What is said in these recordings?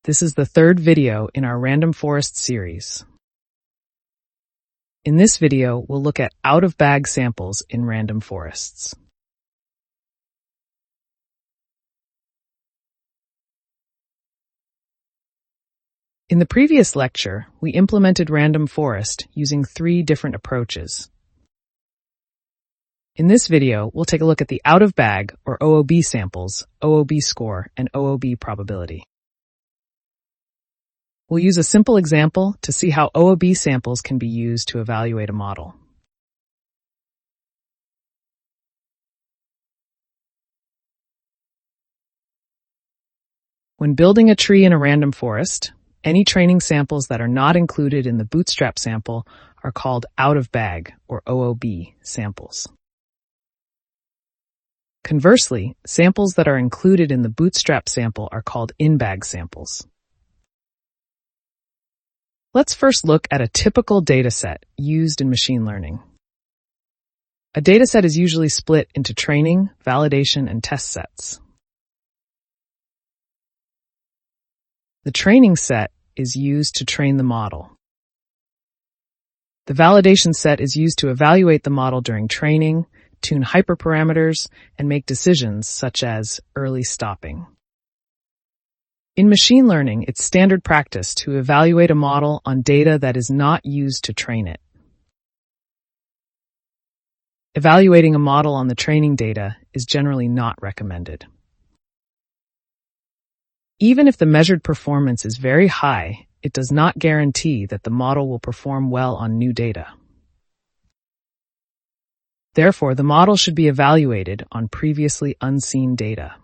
This is the third video in our Random Forest series. In this video, we'll look at out-of-bag samples in random forests. In the previous lecture, we implemented random forest using 3 different approaches. In this video, we'll take a look at the out-of-bag or OOB samples, OOB Score, and OOB Probability. We'll use a simple example to see how OOB samples can be used to evaluate a model. When building a tree in a random forest, any training samples that are not included in the bootstrap sample are called out-of-bag or OOB samples. Conversely, samples that are included in the bootstrap sample are called in-bag samples. Let's first look at a typical dataset used in machine learning. A dataset is usually split into training, validation, and test sets. The training set is used to train the model. The validation set is used to evaluate the model during training, tune hyperparameters, and make decisions such as early stopping. In machine learning, it's standard practice to evaluate a model on data that is not used to train it. Evaluating a model on the training data is generally not recommended. Even if the measured performance is very high, it does not guarantee that the model will perform well on new data. Therefore, the model should be evaluated on previously unseen data.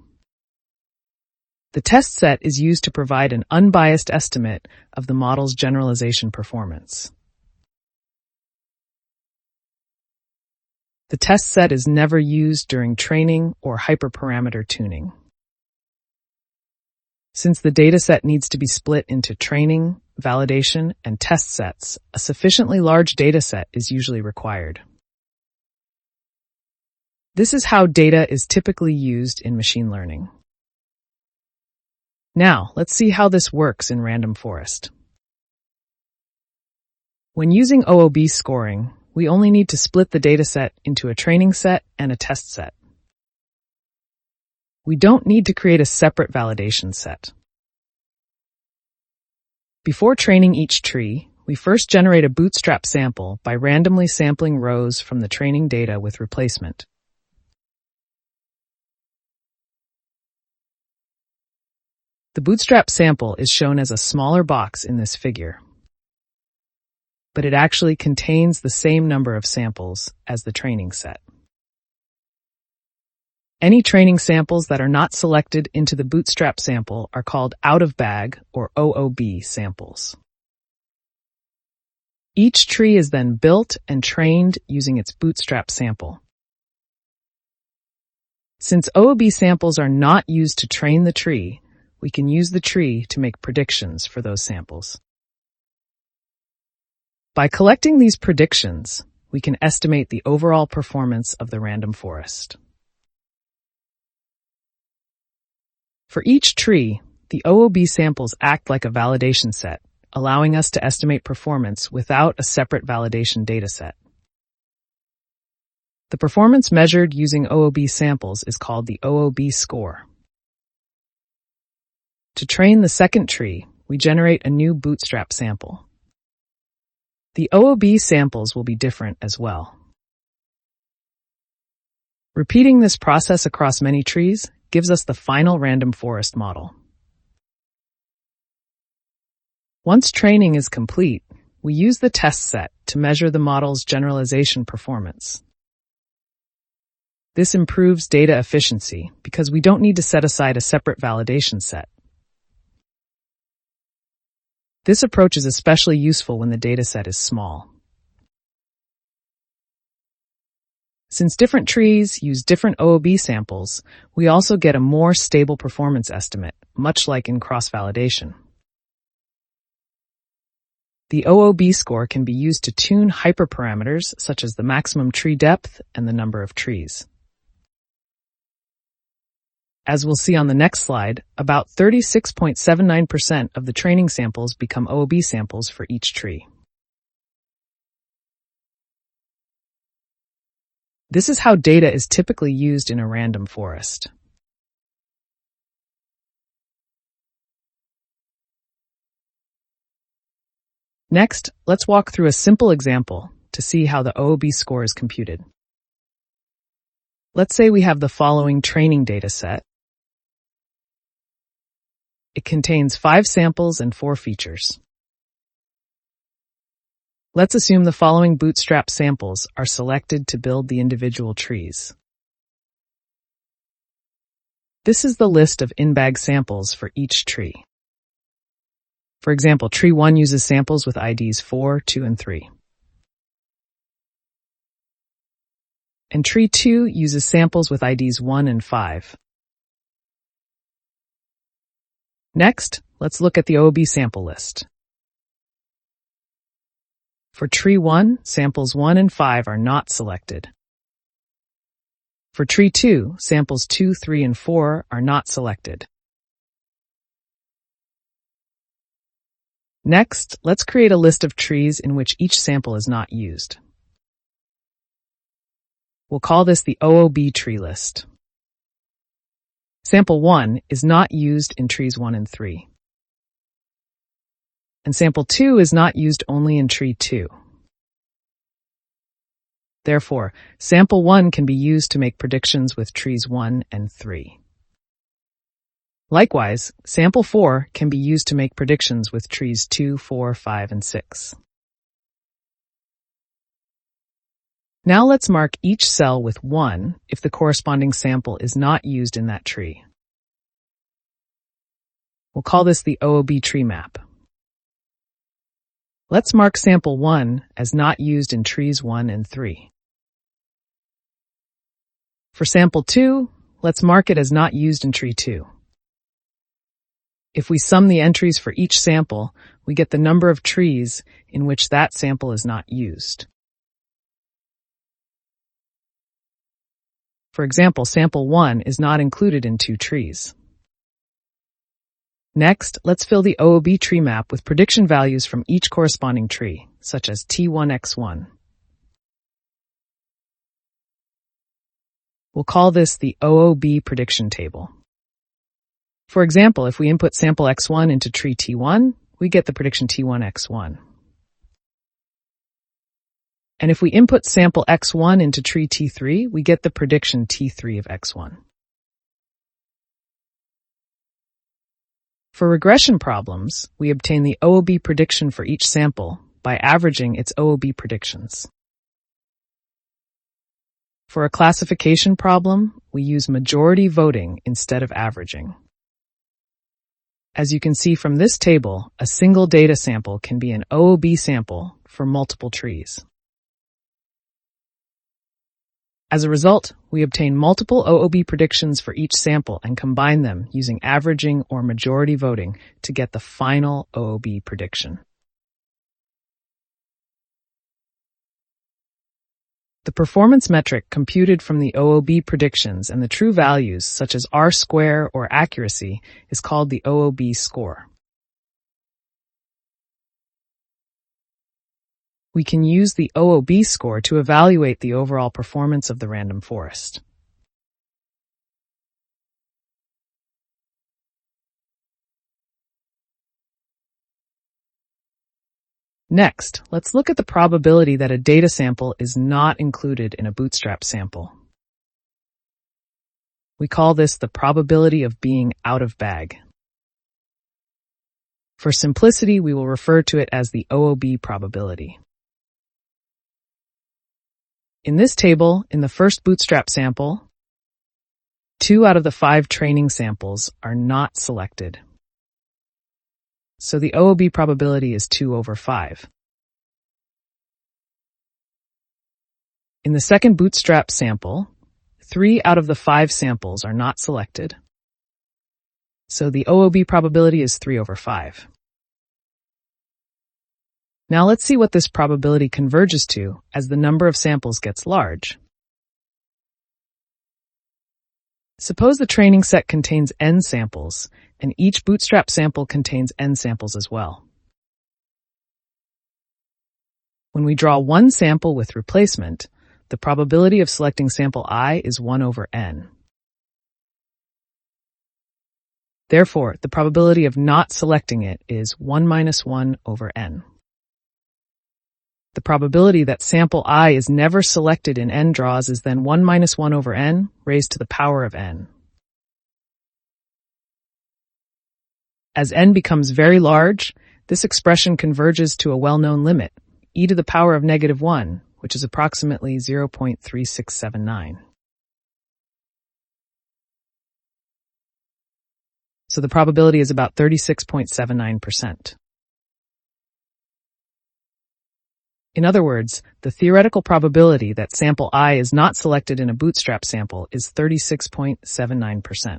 The test set is used to provide an unbiased estimate of the model's generalization performance. The test set is never used during training or hyperparameter tuning. Since the dataset needs to be split into training, validation, and test sets, a sufficiently large dataset is usually required. This is how data is typically used in machine learning. Now, let's see how this works in random forest. When using OOB scoring, we only need to split the dataset into a training set and a test set. We don't need to create a separate validation set. Before training each tree, we first generate a bootstrap sample by randomly sampling rows from the training data with replacement. The bootstrap sample is shown as a smaller box in this figure, but it actually contains the same number of samples as the training set. Any training samples that are not selected into the bootstrap sample are called out-of-bag or OOB samples. Each tree is then built and trained using its bootstrap sample. Since OOB samples are not used to train the tree, we can use the tree to make predictions for those samples. By collecting these predictions, we can estimate the overall performance of the random forest. For each tree, the OOB samples act like a validation set, allowing us to estimate performance without a separate validation dataset. The performance measured using OOB samples is called the OOB score. To train the second tree, we generate a new bootstrap sample. The OOB samples will be different as well. Repeating this process across many trees gives us the final random forest model. Once training is complete, we use the test set to measure the model's generalization performance. This improves data efficiency because we don't need to set aside a separate validation set. This approach is especially useful when the dataset is small. Since different trees use different OOB samples, we also get a more stable performance estimate, much like in cross-validation. The OOB score can be used to tune hyperparameters such as the maximum tree depth and the number of trees. As we'll see on the next slide, about 36.79% of the training samples become OOB samples for each tree. This is how data is typically used in a random forest. Next, let's walk through a simple example to see how the OOB score is computed. Let's say we have the following training data set. It contains 5 samples and 4 features. Let's assume the following bootstrap samples are selected to build the individual trees. This is the list of in-bag samples for each tree. For example, tree 1 uses samples with IDs 4, 2, and 3. And tree 2 uses samples with IDs 1 and 5. Next, let's look at the OOB sample list. For tree 1, samples 1 and 5 are not selected. For tree 2, samples 2, 3, and 4 are not selected. Next, let's create a list of trees in which each sample is not used. We'll call this the OOB tree list. Sample 1 is not used in trees 1 and 3. And sample 2 is not used only in tree 2. Therefore, sample 1 can be used to make predictions with trees 1 and 3. Likewise, sample 4 can be used to make predictions with trees 2, 4, 5, and 6. Now let's mark each cell with 1 if the corresponding sample is not used in that tree. We'll call this the OOB tree map. Let's mark sample 1 as not used in trees 1 and 3. For sample 2, let's mark it as not used in tree 2. If we sum the entries for each sample, we get the number of trees in which that sample is not used. For example, sample 1 is not included in 2 trees. Next, let's fill the OOB tree map with prediction values from each corresponding tree, such as T1x1. We'll call this the OOB prediction table. For example, if we input sample x1 into tree T1, we get the prediction T1x1. And if we input sample x1 into tree T3, we get the prediction T3 of x1. For regression problems, we obtain the OOB prediction for each sample by averaging its OOB predictions. For a classification problem, we use majority voting instead of averaging. As you can see from this table, a single data sample can be an OOB sample for multiple trees. As a result, we obtain multiple OOB predictions for each sample and combine them using averaging or majority voting to get the final OOB prediction. The performance metric computed from the OOB predictions and the true values, such as R-square or accuracy, is called the OOB score. We can use the OOB score to evaluate the overall performance of the random forest. Next, let's look at the probability that a data sample is not included in a bootstrap sample. We call this the probability of being out of bag. For simplicity, we will refer to it as the OOB probability. In this table, in the first bootstrap sample, 2 out of the 5 training samples are not selected. So the OOB probability is 2 over 5. In the second bootstrap sample, 3 out of the 5 samples are not selected. So the OOB probability is 3 over 5. Now let's see what this probability converges to as the number of samples gets large. Suppose the training set contains n samples, and each bootstrap sample contains n samples as well. When we draw one sample with replacement, the probability of selecting sample I is 1 over n. Therefore, the probability of not selecting it is 1 minus 1 over n. The probability that sample I is never selected in n draws is then 1 minus 1 over n raised to the power of n. As n becomes very large, this expression converges to a well-known limit, e to the power of negative 1, which is approximately 0.3679. So the probability is about 36.79%. In other words, the theoretical probability that sample I is not selected in a bootstrap sample is 36.79%.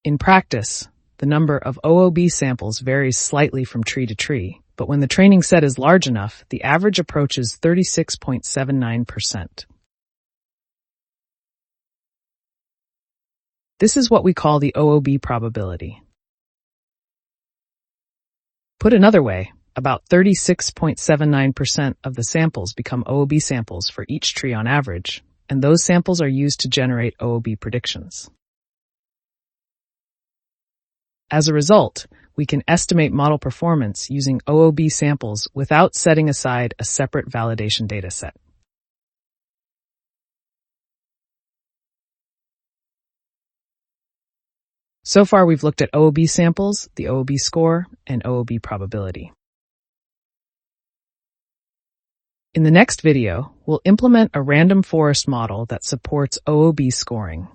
In practice, the number of OOB samples varies slightly from tree to tree, but when the training set is large enough, the average approaches 36.79%. This is what we call the OOB probability. Put another way, about 36.79% of the samples become OOB samples for each tree on average, and those samples are used to generate OOB predictions. As a result, we can estimate model performance using OOB samples without setting aside a separate validation dataset. So far, we've looked at OOB samples, the OOB score, and OOB probability. In the next video, we'll implement a random forest model that supports OOB scoring.